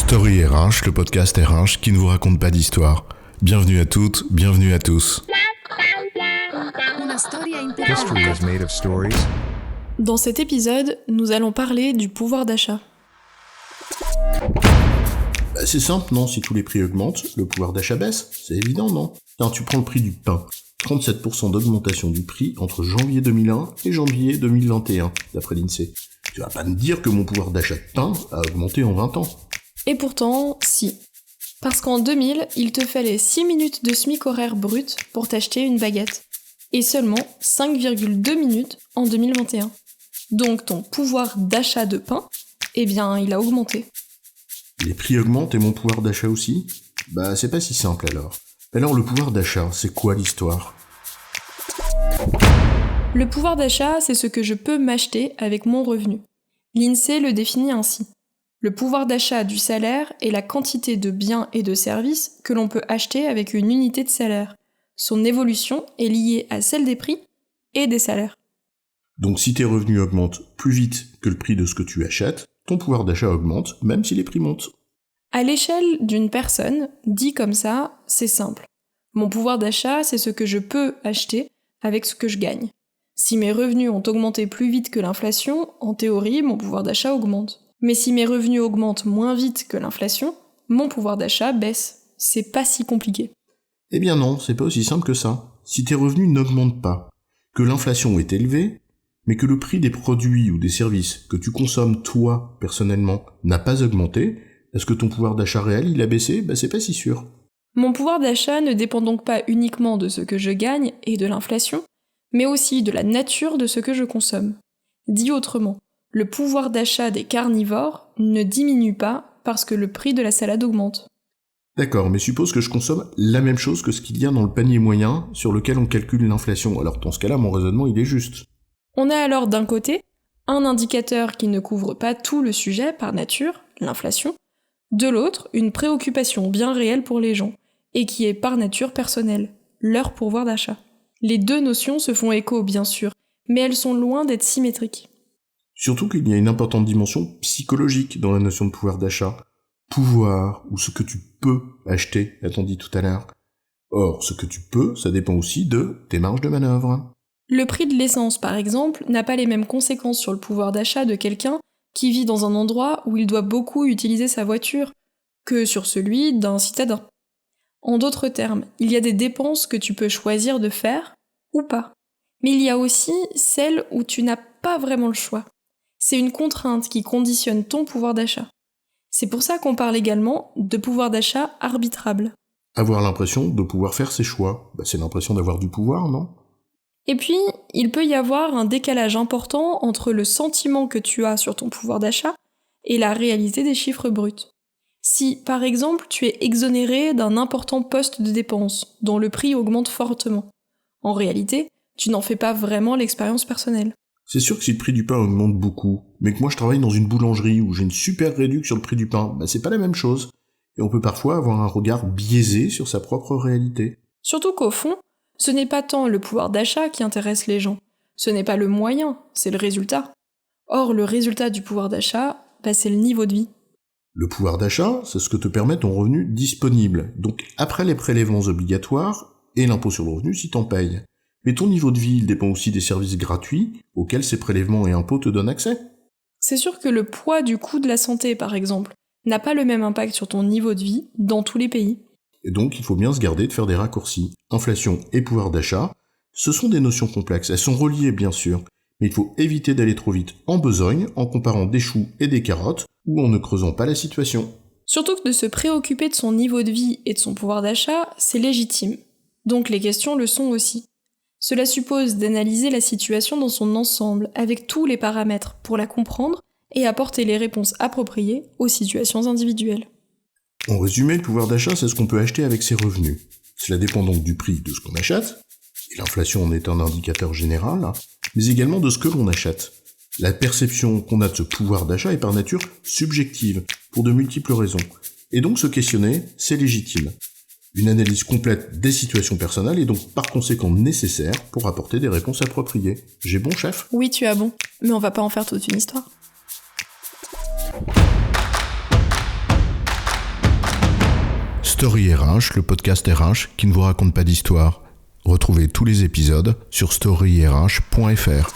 Story RH, le podcast RH qui ne vous raconte pas d'histoire. Bienvenue à toutes, bienvenue à tous. History is made of stories. Dans cet épisode, nous allons parler du pouvoir d'achat. C'est simple, non? Si tous les prix augmentent, le pouvoir d'achat baisse. C'est évident, non? Tiens, tu prends le prix du pain. 37% d'augmentation du prix entre janvier 2001 et janvier 2021, d'après l'INSEE. Tu vas pas me dire que mon pouvoir d'achat de pain a augmenté en 20 ans. Et pourtant, si. Parce qu'en 2000, il te fallait 6 minutes de SMIC horaire brut pour t'acheter une baguette. Et seulement 5,2 minutes en 2021. Donc ton pouvoir d'achat de pain, eh bien, il a augmenté. Les prix augmentent et mon pouvoir d'achat aussi? Bah, c'est pas si simple alors. Alors le pouvoir d'achat, c'est quoi l'histoire? Le pouvoir d'achat, c'est ce que je peux m'acheter avec mon revenu. L'INSEE le définit ainsi. Le pouvoir d'achat du salaire est la quantité de biens et de services que l'on peut acheter avec une unité de salaire. Son évolution est liée à celle des prix et des salaires. Donc si tes revenus augmentent plus vite que le prix de ce que tu achètes, ton pouvoir d'achat augmente, même si les prix montent. À l'échelle d'une personne, dit comme ça, c'est simple. Mon pouvoir d'achat, c'est ce que je peux acheter avec ce que je gagne. Si mes revenus ont augmenté plus vite que l'inflation, en théorie, mon pouvoir d'achat augmente. Mais si mes revenus augmentent moins vite que l'inflation, mon pouvoir d'achat baisse. C'est pas si compliqué. Eh bien non, c'est pas aussi simple que ça. Si tes revenus n'augmentent pas, que l'inflation est élevée, mais que le prix des produits ou des services que tu consommes toi, personnellement, n'a pas augmenté, est-ce que ton pouvoir d'achat réel, il a baissé? Bah c'est pas si sûr. Mon pouvoir d'achat ne dépend donc pas uniquement de ce que je gagne et de l'inflation, mais aussi de la nature de ce que je consomme. Dit autrement, le pouvoir d'achat des carnivores ne diminue pas parce que le prix de la salade augmente. D'accord, mais suppose que je consomme la même chose que ce qu'il y a dans le panier moyen sur lequel on calcule l'inflation. Alors dans ce cas-là, mon raisonnement, il est juste. On a alors d'un côté un indicateur qui ne couvre pas tout le sujet par nature, l'inflation, de l'autre une préoccupation bien réelle pour les gens, et qui est par nature personnelle, leur pouvoir d'achat. Les deux notions se font écho bien sûr, mais elles sont loin d'être symétriques. Surtout qu'il y a une importante dimension psychologique dans la notion de pouvoir d'achat. Pouvoir, ou ce que tu peux acheter, a-t-on dit tout à l'heure. Or, ce que tu peux, ça dépend aussi de tes marges de manœuvre. Le prix de l'essence, par exemple, n'a pas les mêmes conséquences sur le pouvoir d'achat de quelqu'un qui vit dans un endroit où il doit beaucoup utiliser sa voiture, que sur celui d'un citadin. En d'autres termes, il y a des dépenses que tu peux choisir de faire, ou pas. Mais il y a aussi celles où tu n'as pas vraiment le choix. C'est une contrainte qui conditionne ton pouvoir d'achat. C'est pour ça qu'on parle également de pouvoir d'achat arbitrable. Avoir l'impression de pouvoir faire ses choix, c'est l'impression d'avoir du pouvoir, non? Et puis, il peut y avoir un décalage important entre le sentiment que tu as sur ton pouvoir d'achat et la réalité des chiffres bruts. Si, par exemple, tu es exonéré d'un important poste de dépense, dont le prix augmente fortement, en réalité, tu n'en fais pas vraiment l'expérience personnelle. C'est sûr que si le prix du pain augmente beaucoup, mais que moi je travaille dans une boulangerie où j'ai une super réduction sur le prix du pain, c'est pas la même chose. Et on peut parfois avoir un regard biaisé sur sa propre réalité. Surtout qu'au fond, ce n'est pas tant le pouvoir d'achat qui intéresse les gens. Ce n'est pas le moyen, c'est le résultat. Or, le résultat du pouvoir d'achat, c'est le niveau de vie. Le pouvoir d'achat, c'est ce que te permet ton revenu disponible. Donc après les prélèvements obligatoires et l'impôt sur le revenu si t'en payes. Mais ton niveau de vie, il dépend aussi des services gratuits auxquels ces prélèvements et impôts te donnent accès. C'est sûr que le poids du coût de la santé, par exemple, n'a pas le même impact sur ton niveau de vie dans tous les pays. Et donc, il faut bien se garder de faire des raccourcis. Inflation et pouvoir d'achat, ce sont des notions complexes. Elles sont reliées, bien sûr. Mais il faut éviter d'aller trop vite en besogne, en comparant des choux et des carottes, ou en ne creusant pas la situation. Surtout que de se préoccuper de son niveau de vie et de son pouvoir d'achat, c'est légitime. Donc les questions le sont aussi. Cela suppose d'analyser la situation dans son ensemble, avec tous les paramètres, pour la comprendre et apporter les réponses appropriées aux situations individuelles. En résumé, le pouvoir d'achat, c'est ce qu'on peut acheter avec ses revenus. Cela dépend donc du prix de ce qu'on achète, et l'inflation en est un indicateur général, mais également de ce que l'on achète. La perception qu'on a de ce pouvoir d'achat est par nature subjective, pour de multiples raisons, et donc se questionner, c'est légitime. Une analyse complète des situations personnelles est donc par conséquent nécessaire pour apporter des réponses appropriées. J'ai bon, chef? Oui, tu as bon, mais on va pas en faire toute une histoire. Story RH, le podcast RH qui ne vous raconte pas d'histoire. Retrouvez tous les épisodes sur storyrh.fr.